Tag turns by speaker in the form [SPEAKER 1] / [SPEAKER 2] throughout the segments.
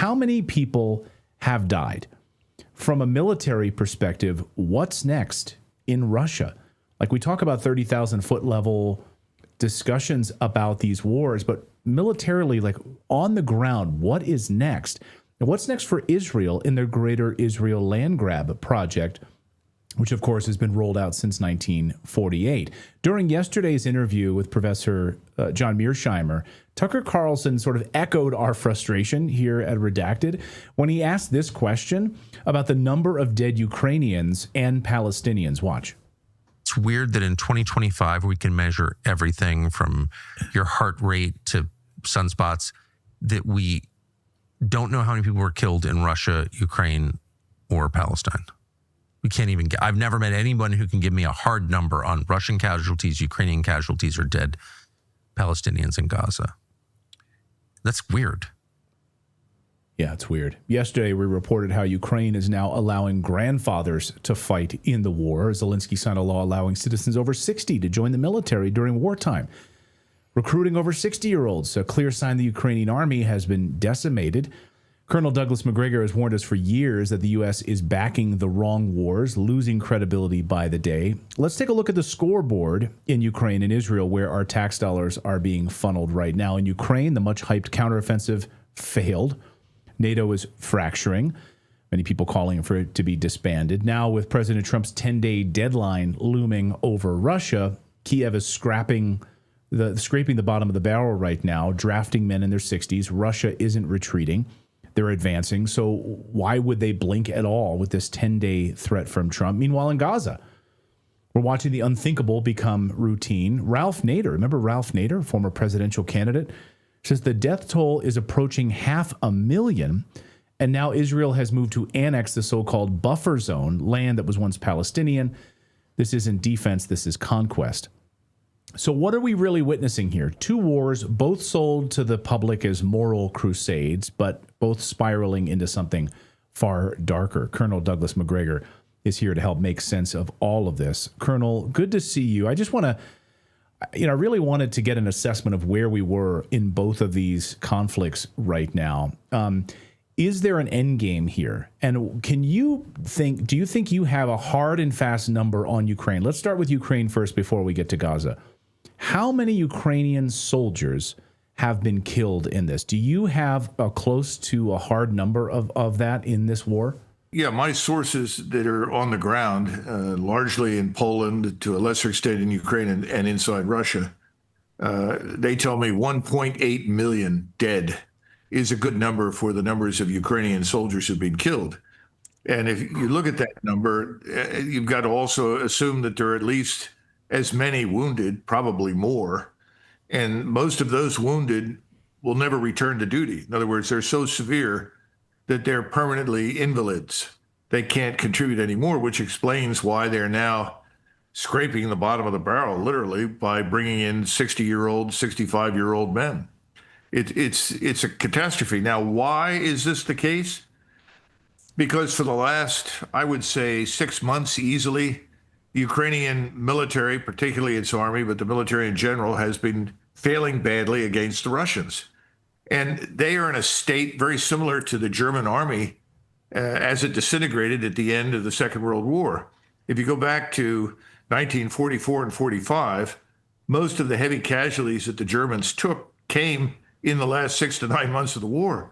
[SPEAKER 1] how many people have died? From a military perspective, what's next in Russia? Like, we talk about 30,000 foot level discussions about these wars, but militarily, like on the ground, what is next? And what's next for Israel in their Greater Israel Land Grab project, which of course has been rolled out since 1948. During yesterday's interview with Professor John Mearsheimer, Tucker Carlson sort of echoed our frustration here at Redacted when he asked this question about the number of dead Ukrainians and Palestinians. Watch.
[SPEAKER 2] It's weird that in 2025, we can measure everything from your heart rate to sunspots, that we don't know how many people were killed in Russia, Ukraine, or Palestine. We can't even get, I've never met anyone who can give me a hard number on Russian casualties, Ukrainian casualties, or dead Palestinians in Gaza. That's weird.
[SPEAKER 1] Yeah, it's weird. Yesterday, we reported how Ukraine is now allowing grandfathers to fight in the war. Zelensky signed a law allowing citizens over 60 to join the military during wartime. Recruiting over 60-year-olds, a clear sign the Ukrainian army has been decimated. Colonel Douglas Macgregor has warned us for years that the U.S. is backing the wrong wars, losing credibility by the day. Let's take a look at the scoreboard in Ukraine and Israel, where our tax dollars are being funneled right now. In Ukraine, the much-hyped counteroffensive failed. NATO is fracturing, many people calling for it to be disbanded. Now, with President Trump's 10-day deadline looming over Russia, Kiev is scraping scraping the bottom of the barrel right now, drafting men in their 60s. Russia isn't retreating. They're advancing. So why would they blink at all with this 10-day threat from Trump? Meanwhile, in Gaza, we're watching the unthinkable become routine. Ralph Nader, remember Ralph Nader, former presidential candidate, says the death toll is approaching 500,000. And now Israel has moved to annex the so-called buffer zone, land that was once Palestinian. This isn't defense, this is conquest. So what are we really witnessing here? Two wars, both sold to the public as moral crusades, but both spiraling into something far darker. Colonel Douglas Macgregor is here to help make sense of all of this. Colonel, good to see you. I just want to, I really wanted to get an assessment of where we were in both of these conflicts right now. Is there an end game here? And do you think you have a hard and fast number on Ukraine? Let's start with Ukraine first before we get to Gaza. How many Ukrainian soldiers have been killed in this? Do you have close to a hard number of that in this war?
[SPEAKER 3] Yeah, my sources that are on the ground, largely in Poland, to a lesser extent in Ukraine and inside Russia, they tell me 1.8 million dead is a good number for the numbers of Ukrainian soldiers who've been killed. And if you look at that number, you've got to also assume that there are at least as many wounded, probably more. And most of those wounded will never return to duty. In other words, they're so severe that they're permanently invalids. They can't contribute anymore, which explains why they're now scraping the bottom of the barrel, literally, by bringing in 60-year-old, 65-year-old men. It's a catastrophe. Now, why is this the case? Because for the last, I would say, 6 months easily, the Ukrainian military, particularly its army, but the military in general, has been failing badly against the Russians. And they are in a state very similar to the German army as it disintegrated at the end of the Second World War. If you go back to 1944 and 45, most of the heavy casualties that the Germans took came in the last 6 to 9 months of the war.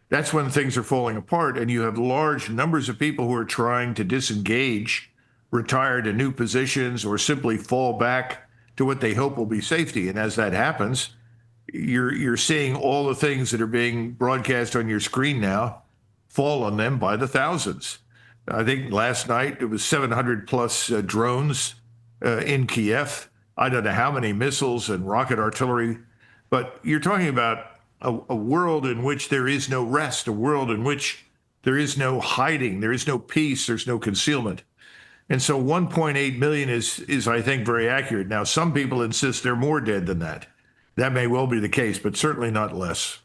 [SPEAKER 3] That's when things are falling apart, and you have large numbers of people who are trying to disengage, retire to new positions, or simply fall back to what they hope will be safety. And as that happens, you're seeing all the things that are being broadcast on your screen now fall on them by the thousands. I think last night it was 700 plus drones in Kiev. I don't know how many missiles and rocket artillery, but you're talking about a world in which there is no rest, a world in which there is no hiding, there is no peace, there's no concealment. And so 1.8 million is, I think, very accurate. Now, some people insist they're more dead than that. That may well be the case, but certainly not less.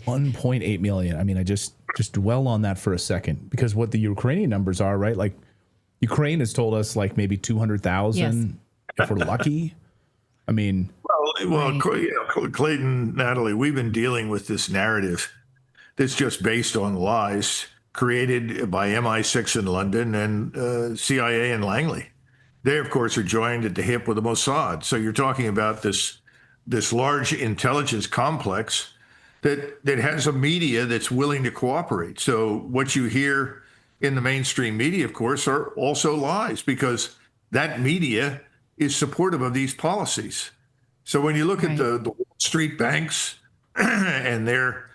[SPEAKER 1] 1.8 million. I mean, I just dwell on that for a second, because what the Ukrainian numbers are, right? Like, Ukraine has told us like maybe 200,000 if we're lucky. I mean,
[SPEAKER 3] well, Clayton, Natali, we've been dealing with this narrative that's just based on lies created by MI6 in London and CIA in Langley. They, of course, are joined at the hip with the Mossad. So you're talking about this large intelligence complex that has a media that's willing to cooperate. So what you hear in the mainstream media, of course, are also lies, because that media is supportive of these policies. So when you look at the Wall Street banks and their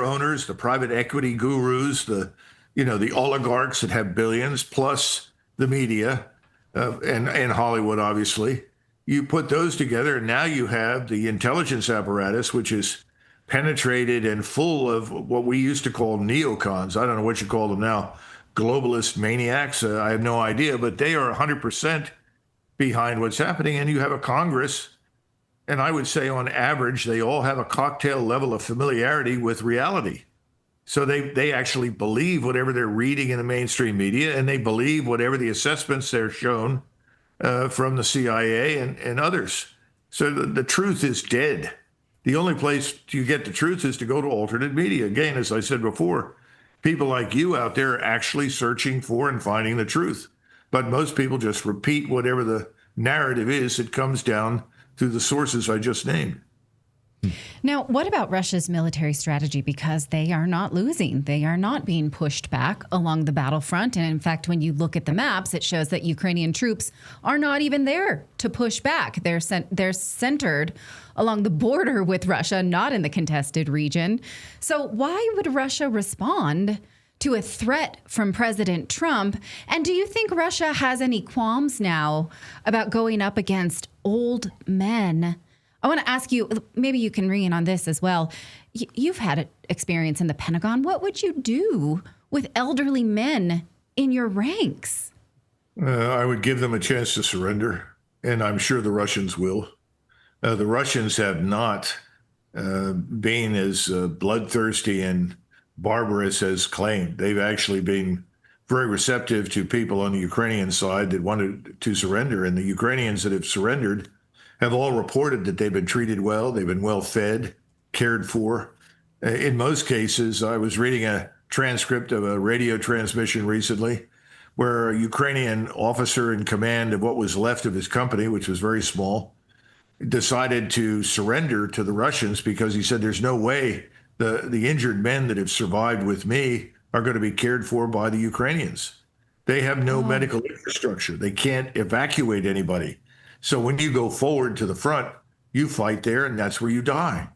[SPEAKER 3] owners, the private equity gurus, the oligarchs that have billions, plus the media and Hollywood, obviously, you put those together, and now you have the intelligence apparatus, which is penetrated and full of what we used to call neocons. I don't know what you call them now, globalist maniacs. I have no idea, but they are 100% behind what's happening. And you have a Congress, and I would say on average, they all have a cocktail level of familiarity with reality. So they actually believe whatever they're reading in the mainstream media, and they believe whatever the assessments they're shown from the CIA and others. So the truth is dead. The only place you get the truth is to go to alternate media. Again, as I said before, people like you out there are actually searching for and finding the truth. But most people just repeat whatever the narrative is that comes down through the sources I just named.
[SPEAKER 4] Now, what about Russia's military strategy? Because they are not losing. They are not being pushed back along the battlefront. And in fact, when you look at the maps, it shows that Ukrainian troops are not even there to push back. They're centered along the border with Russia, not in the contested region. So why would Russia respond to a threat from President Trump? And do you think Russia has any qualms now about going up against old men? I want to ask you, maybe you can ring in on this as well. You've had experience in the Pentagon. What would you do with elderly men in your ranks?
[SPEAKER 3] I would give them a chance to surrender, and I'm sure the Russians will. The Russians have not been as bloodthirsty and barbarous as claimed. They've actually been very receptive to people on the Ukrainian side that wanted to surrender, and the Ukrainians that have surrendered have all reported that they've been treated well, they've been well fed, cared for. In most cases, I was reading a transcript of a radio transmission recently where a Ukrainian officer in command of what was left of his company, which was very small, decided to surrender to the Russians because he said, there's no way the injured men that have survived with me are going to be cared for by the Ukrainians. They have no medical infrastructure. They can't evacuate anybody. So when you go forward to the front, you fight there, and that's where you die.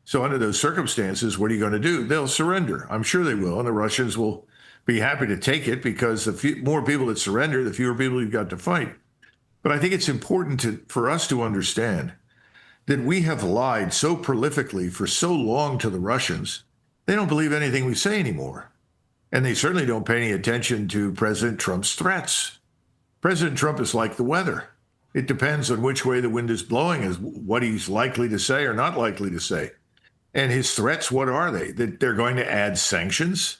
[SPEAKER 3] So under those circumstances, what are you going to do? They'll surrender. I'm sure they will, and the Russians will be happy to take it, because the more people that surrender, the fewer people you've got to fight. But I think it's important for us to understand that we have lied so prolifically for so long to the Russians, they don't believe anything we say anymore. And they certainly don't pay any attention to President Trump's threats. President Trump is like the weather. It depends on which way the wind is blowing, is what he's likely to say or not likely to say. And his threats, what are they? That they're going to add sanctions.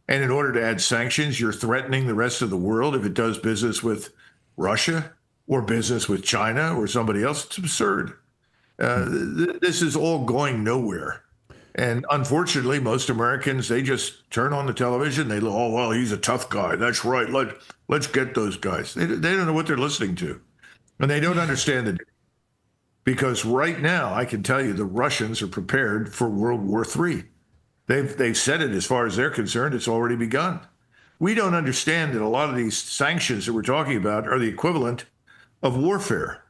[SPEAKER 3] And in order to add sanctions, you're threatening the rest of the world if it does business with Russia or business with China or somebody else. It's absurd. This is all going nowhere. And unfortunately, most Americans, they just turn on the television. They, oh, well, he's a tough guy. That's right. Let's get those guys. They don't know what they're listening to. And they don't understand it, because right now, I can tell you, the Russians are prepared for World War III. They've said it, as far as they're concerned, it's already begun. We don't understand that a lot of these sanctions that we're talking about are the equivalent of warfare.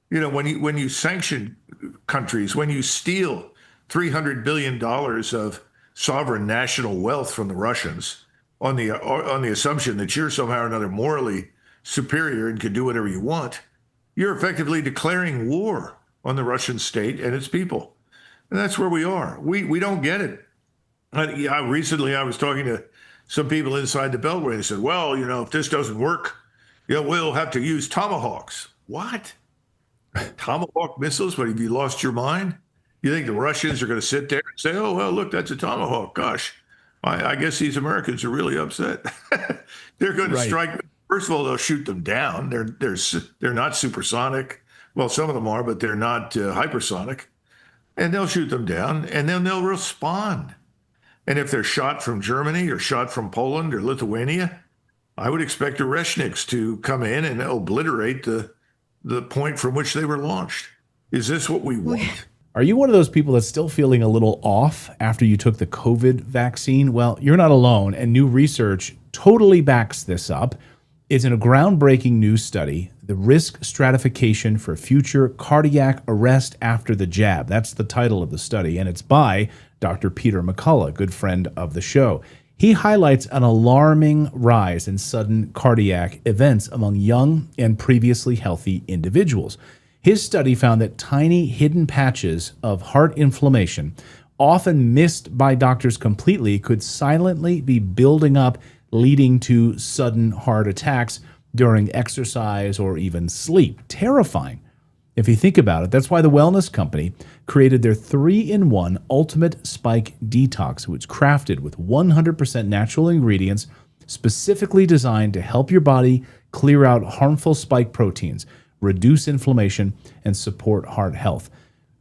[SPEAKER 3] You know, when you sanction countries, when you steal $300 billion of sovereign national wealth from the Russians on the assumption that you're somehow or another morally superior and can do whatever you want, you're effectively declaring war on the Russian state and its people. And that's where we are. We don't get it. Recently, I was talking to some people inside the Beltway. They said, well, you know, if this doesn't work, we'll have to use tomahawks. What? Tomahawk missiles? What, have you lost your mind? You think the Russians are going to sit there and say, oh, well, look, that's a tomahawk. Gosh, I guess these Americans are really upset. They're going to strike. First of all, they'll shoot them down. They're not supersonic. Well, some of them are, but they're not hypersonic. And they'll shoot them down, and then they'll respond. And if they're shot from Germany or shot from Poland or Lithuania, I would expect Oreshniks to come in and obliterate the point from which they were launched. Is this what we want?
[SPEAKER 1] Are you one of those people that's still feeling a little off after you took the COVID vaccine? Well, you're not alone, and new research totally backs this up. It's in a groundbreaking new study, The Risk Stratification for Future Cardiac Arrest After the Jab. That's the title of the study, and it's by Dr. Peter McCullough, good friend of the show. He highlights an alarming rise in sudden cardiac events among young and previously healthy individuals. His study found that tiny hidden patches of heart inflammation, often missed by doctors completely, could silently be building up, leading to sudden heart attacks during exercise or even sleep. Terrifying. If you think about it, that's why the wellness company created their 3-in-1 Ultimate Spike Detox, which is crafted with 100% natural ingredients specifically designed to help your body clear out harmful spike proteins, reduce inflammation, and support heart health.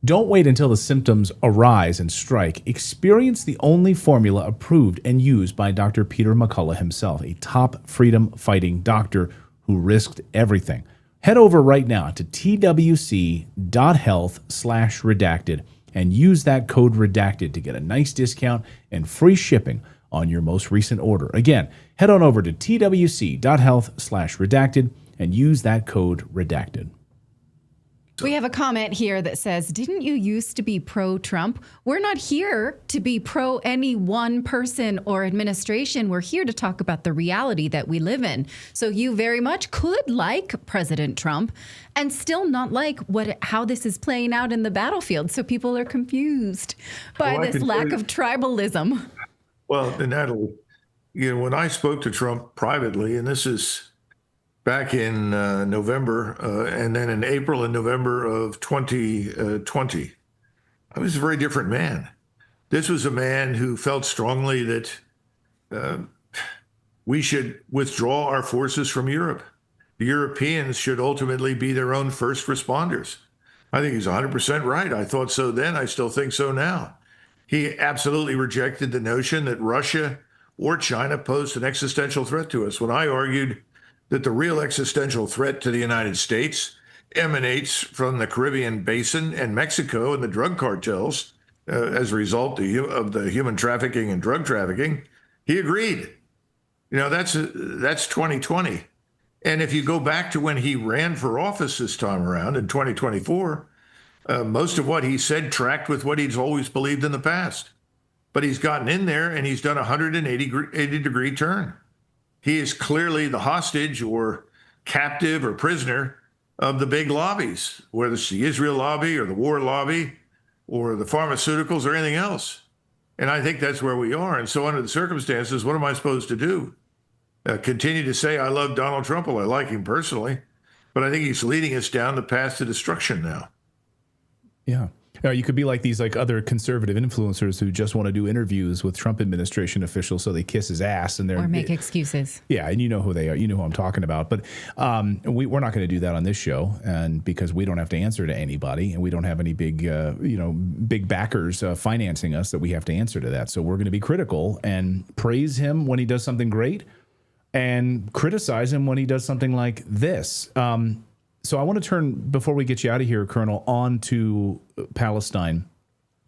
[SPEAKER 1] Don't wait until the symptoms arise and strike. Experience the only formula approved and used by Dr. Peter McCullough himself, a top freedom-fighting doctor who risked everything. Head over right now to twc.health/redacted and use that code redacted to get a nice discount and free shipping on your most recent order. Again, head on over to twc.health/redacted and use that code redacted.
[SPEAKER 4] We have a comment here that says, didn't you used to be pro-Trump? We're not here to be pro any one person or administration. We're here to talk about the reality that we live in. So you very much could like President Trump and still not like how this is playing out in the battlefield. So people are confused by this lack of tribalism.
[SPEAKER 3] Well, Natalie, when I spoke to Trump privately, and this is back in November, and then in April and November of 2020, I was a very different man. This was a man who felt strongly that we should withdraw our forces from Europe. The Europeans should ultimately be their own first responders. I think he's 100% right. I thought so then. I still think so now. He absolutely rejected the notion that Russia or China posed an existential threat to us. When I argued that the real existential threat to the United States emanates from the Caribbean basin and Mexico and the drug cartels as a result of the human trafficking and drug trafficking, he agreed. That's 2020. And if you go back to when he ran for office this time around in 2024, most of what he said tracked with what he's always believed in the past. But he's gotten in there and he's done a 180-degree turn. He is clearly the hostage or captive or prisoner of the big lobbies, whether it's the Israel lobby or the war lobby or the pharmaceuticals or anything else. And I think that's where we are. And so under the circumstances, what am I supposed to do? Continue to say I love Donald Trump? Well, I like him personally, but I think he's leading us down the path to destruction now.
[SPEAKER 1] Yeah. You could be like these other conservative influencers who just want to do interviews with Trump administration officials so they kiss his ass and
[SPEAKER 4] or make excuses.
[SPEAKER 1] Yeah, and you know who they are. You know who I'm talking about. But we're not going to do that on this show, and because we don't have to answer to anybody, and we don't have any big backers financing us that we have to answer to that. So we're going to be critical and praise him when he does something great, and criticize him when he does something like this. So I want to turn, before we get you out of here, Colonel, on to Palestine,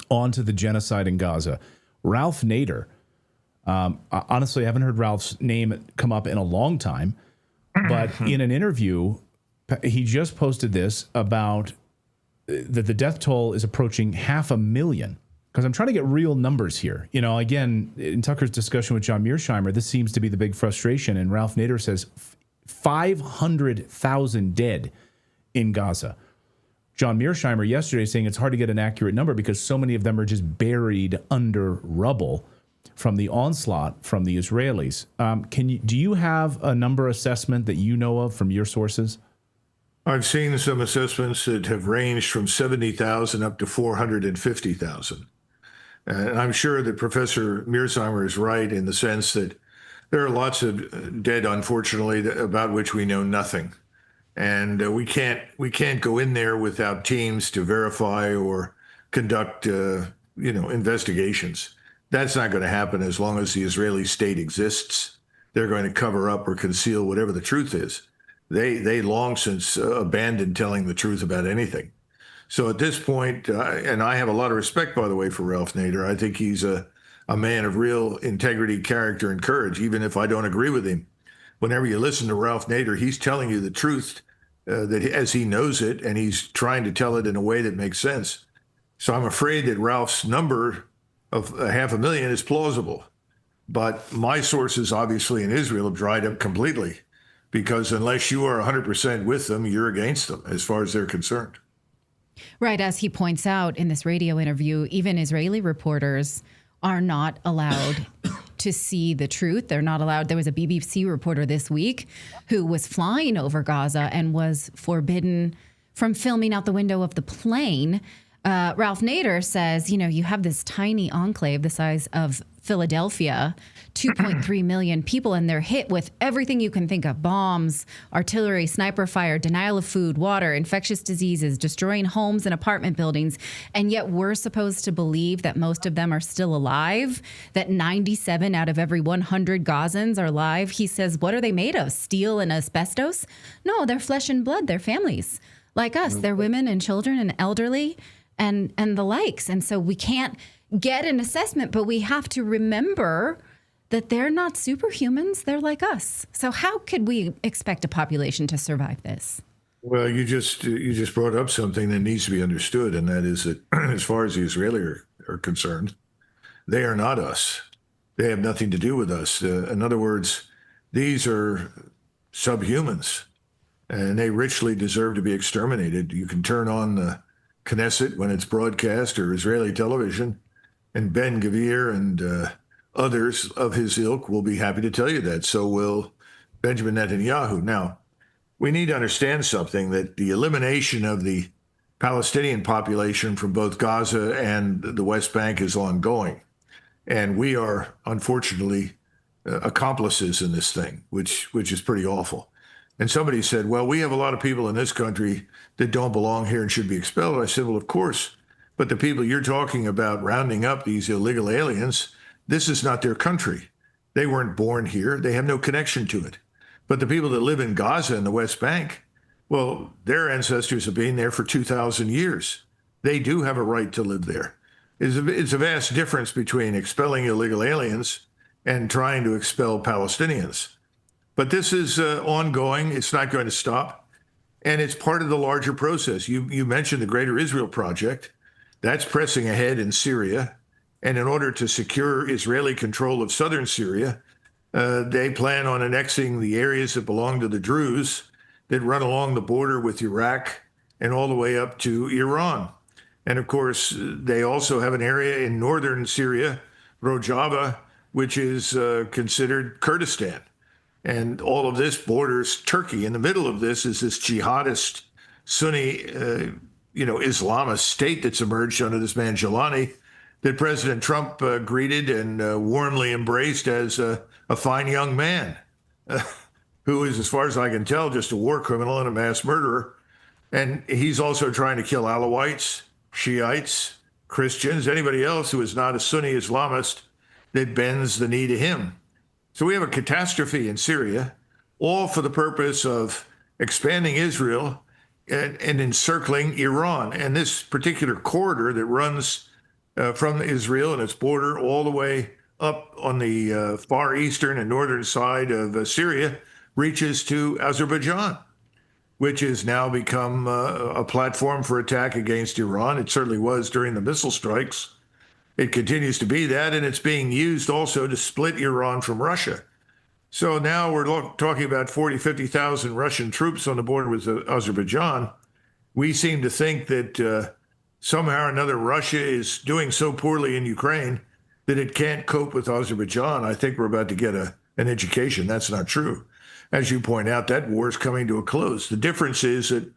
[SPEAKER 1] on to the genocide in Gaza. Ralph Nader, honestly, I haven't heard Ralph's name come up in a long time, but in an interview, he just posted this about that the death toll is approaching 500,000. Because I'm trying to get real numbers here. Again, in Tucker's discussion with John Mearsheimer, this seems to be the big frustration. And Ralph Nader says 500,000 dead in Gaza. John Mearsheimer yesterday saying it's hard to get an accurate number because so many of them are just buried under rubble from the onslaught from the Israelis. Do you have a number assessment that you know of from your sources?
[SPEAKER 3] I've seen some assessments that have ranged from 70,000 up to 450,000. And I'm sure that Professor Mearsheimer is right in the sense that there are lots of dead, unfortunately, about which we know nothing. And we can't go in there without teams to verify or conduct investigations. That's not going to happen as long as the Israeli state exists. They're going to cover up or conceal whatever the truth is. They long since abandoned telling the truth about anything. So at this point, and I have a lot of respect, by the way, for Ralph Nader. I think he's a man of real integrity, character, and courage, even if I don't agree with him. Whenever you listen to Ralph Nader, he's telling you the truth that as he knows it, and he's trying to tell it in a way that makes sense. So I'm afraid that Ralph's number of 500,000 is plausible. But my sources, obviously, in Israel have dried up completely, because unless you are 100% with them, you're against them as far as they're concerned.
[SPEAKER 4] Right. As he points out in this radio interview, even Israeli reporters are not allowed to see the truth. They're not allowed. There was a BBC reporter this week who was flying over Gaza and was forbidden from filming out the window of the plane. Ralph Nader says, you have this tiny enclave the size of Philadelphia, 2.3 million people, and they're hit with everything you can think of: bombs, artillery, sniper fire, denial of food, water, infectious diseases, destroying homes and apartment buildings. And yet we're supposed to believe that most of them are still alive, that 97 out of every 100 Gazans are alive. He says, what are they made of? Steel and asbestos? No, they're flesh and blood. They're families like us. They're women and children and elderly and the likes. And so we can't get an assessment, but we have to remember that they're not superhumans. They're like us. So how could we expect a population to survive this?
[SPEAKER 3] Well, you just brought up something that needs to be understood, and that is that as far as the Israelis are concerned, they are not us. They have nothing to do with us. In other words, these are subhumans, and they richly deserve to be exterminated. You can turn on the Knesset when it's broadcast, or Israeli television, and Ben Gvir and others of his ilk will be happy to tell you that. So will Benjamin Netanyahu. Now, we need to understand something, that the elimination of the Palestinian population from both Gaza and the West Bank is ongoing. And we are, unfortunately, accomplices in this thing, which is pretty awful. And somebody said, well, we have a lot of people in this country that don't belong here and should be expelled. I said, well, of course. But the people you're talking about rounding up, these illegal aliens, this is not their country. They weren't born here. They have no connection to it. But the people that live in Gaza and the West Bank, well, their ancestors have been there for 2,000 years. They do have a right to live there. It's a vast difference between expelling illegal aliens and trying to expel Palestinians. But this is ongoing. It's not going to stop. And it's part of the larger process. You mentioned the Greater Israel Project. That's pressing ahead in Syria. And in order to secure Israeli control of southern Syria, they plan on annexing the areas that belong to the Druze that run along the border with Iraq and all the way up to Iran. And of course, they also have an area in northern Syria, Rojava, which is considered Kurdistan. And all of this borders Turkey. In the middle of this is this jihadist Sunni Islamist state that's emerged under this man Jelani, that President Trump greeted and warmly embraced as a fine young man, who is, as far as I can tell, just a war criminal and a mass murderer. And he's also trying to kill Alawites, Shiites, Christians, anybody else who is not a Sunni Islamist that bends the knee to him. So we have a catastrophe in Syria, all for the purpose of expanding Israel and encircling Iran. And this particular corridor that runs from Israel and its border all the way up on the far eastern and northern side of Syria reaches to Azerbaijan, which has now become a platform for attack against Iran. It certainly was during the missile strikes. It continues to be that, and it's being used also to split Iran from Russia. So now we're talking about 40, 50,000 Russian troops on the border with Azerbaijan. We seem to think that somehow or another Russia is doing so poorly in Ukraine that it can't cope with Azerbaijan. I think we're about to get an education. That's not true. As you point out, that war is coming to a close. The difference is that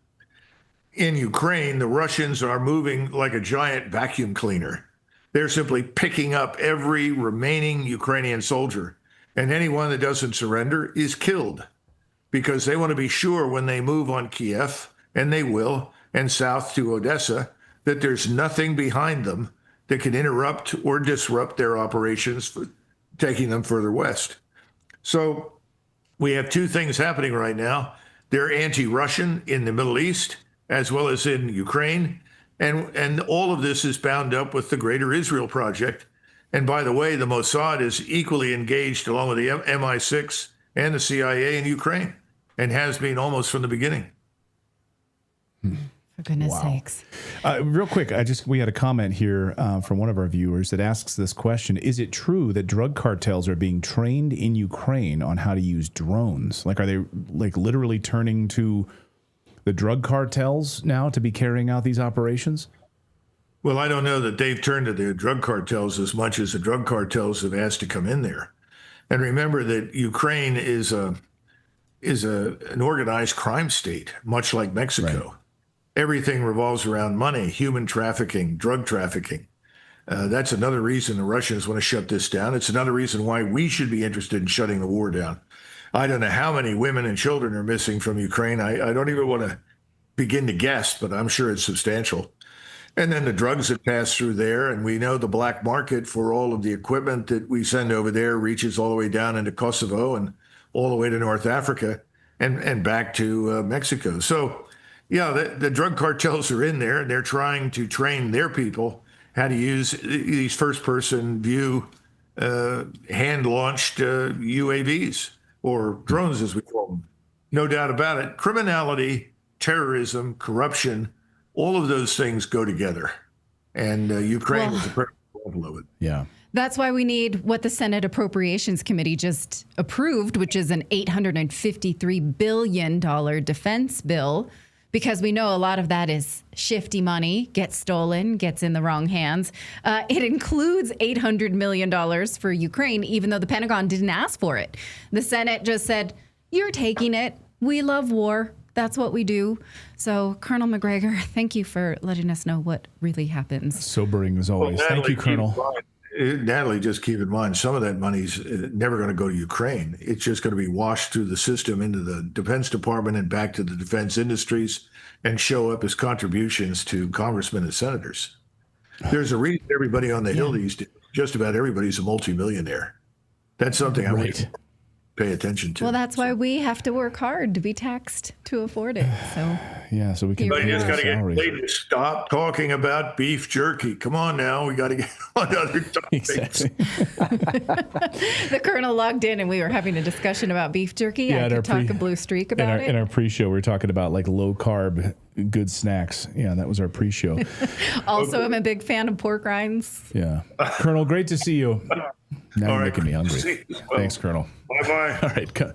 [SPEAKER 3] in Ukraine, the Russians are moving like a giant vacuum cleaner. They're simply picking up every remaining Ukrainian soldier, and anyone that doesn't surrender is killed, because they want to be sure when they move on Kiev, and they will, and south to Odessa, that there's nothing behind them that can interrupt or disrupt their operations, taking them further west. So we have two things happening right now. They're anti-Russian in the Middle East, as well as in Ukraine. And all of this is bound up with the Greater Israel Project. And by the way, the Mossad is equally engaged along with the MI6 and the CIA in Ukraine, and has been almost from the beginning.
[SPEAKER 4] For goodness sakes.
[SPEAKER 1] Real quick, we had a comment here from one of our viewers that asks this question: is it true that drug cartels are being trained in Ukraine on how to use drones? Like, are they like literally turning to the drug cartels now to be carrying out these operations?
[SPEAKER 3] Well, I don't know that they've turned to the drug cartels as much as the drug cartels have asked to come in there. And remember that Ukraine is an organized crime state, much like Mexico. Right. Everything revolves around money, human trafficking, drug trafficking. That's another reason the Russians want to shut this down. It's another reason why we should be interested in shutting the war down. I don't know how many women and children are missing from Ukraine. I don't even want to begin to guess, but I'm sure it's substantial. And then the drugs that pass through there, and we know the black market for all of the equipment that we send over there reaches all the way down into Kosovo and all the way to North Africa and back to Mexico. So, yeah, the drug cartels are in there, and they're trying to train their people how to use these first-person view hand-launched UAVs, or drones, as we call them. No doubt about it. Criminality, terrorism, corruption, all of those things go together. And Ukraine is a perfect example of it.
[SPEAKER 1] Yeah.
[SPEAKER 4] That's why we need what the Senate Appropriations Committee just approved, which is an $853 billion defense bill, because we know a lot of that is shifty money, gets stolen, gets in the wrong hands. It includes $800 million for Ukraine, even though the Pentagon didn't ask for it. The Senate just said, you're taking it. We love war. That's what we do. So, Colonel Macgregor, thank you for letting us know what really happens.
[SPEAKER 1] Sobering as always.
[SPEAKER 3] Well,
[SPEAKER 1] Natalie, thank you, Colonel.
[SPEAKER 3] Natalie, just keep in mind, some of that money's never going to go to Ukraine. It's just going to be washed through the system into the Defense Department and back to the defense industries and show up as contributions to congressmen and senators. There's a reason everybody on the Hill these days, just about everybody's a multimillionaire. That's something I would pay attention to.
[SPEAKER 4] Well, that's why we have to work hard to be taxed to afford it. So
[SPEAKER 1] yeah, so we can.
[SPEAKER 3] But you just got to get Clayton to stop talking about beef jerky. Come on now, we got to get on other topics.
[SPEAKER 1] Exactly.
[SPEAKER 4] The Colonel logged in, and we were having a discussion about beef jerky. Yeah, I could talk a blue streak about it.
[SPEAKER 1] In our pre-show, we were talking about like low carb good snacks. Yeah, that was our pre-show.
[SPEAKER 4] Also, I'm a big fan of pork rinds.
[SPEAKER 1] Yeah, Colonel, great to see you. Now you're making me hungry. Thanks, Colonel.
[SPEAKER 3] Bye-bye.
[SPEAKER 1] All right.